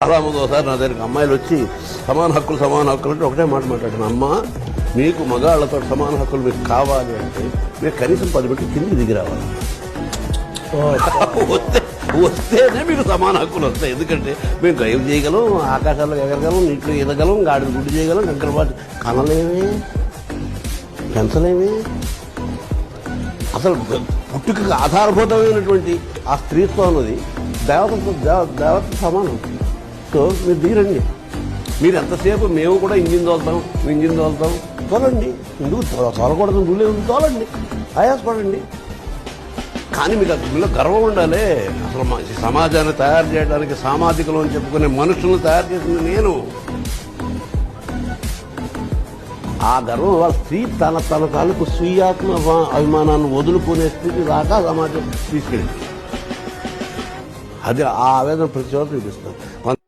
చాలా మంది ఒకసారి నా దగ్గరికి అమ్మాయిలు వచ్చి సమాన హక్కులు అంటే ఒకటే మాట మాట్లాడాను. అమ్మ, మీకు మగాళ్లతో సమాన హక్కులు మీకు కావాలి అంటే మీరు కనీసం 10 మెట్లు కిందికి దిగి రావాలి. వస్తేనే మీకు సమాన హక్కులు వస్తాయి. ఎందుకంటే మేము డ్రైవ్ చేయగలం, ఆకాశాల్లో ఎగరగలం, నీటిలో ఎదగలం, గాడిని గుడ్డు చేయగలం, కంకరపాటి కనలేమే, పెంచలేమే. అసలు పుట్టుకకు ఆధారభూతమైనటువంటి ఆ స్త్రీత్వం అన్నది దేవత సమానం. సో మీరు దిగరండి. మీరు ఎంతసేపు మేము కూడా ఇంజిన్ తోలుతాం తోలండి. ఎందుకు తోలకూడదు? రూలే ఉంది, తోలండి, ఆయాసపడండి. కానీ మీకు అందులో గర్వం ఉండాలి. అసలు సమాజాన్ని తయారు చేయడానికి సామాజికలు అని చెప్పుకునే మనుషులను తయారు చేసింది నేను. ఆ గర్వం వాళ్ళ స్త్రీ తన తాలూకు స్వీయాత్మ అభిమానాన్ని వదులుకునే స్థితి దాకా సమాజం తీసుకెళ్ళింది. అది ఆ ఆవేదన ప్రతి చోట చూపిస్తుంది.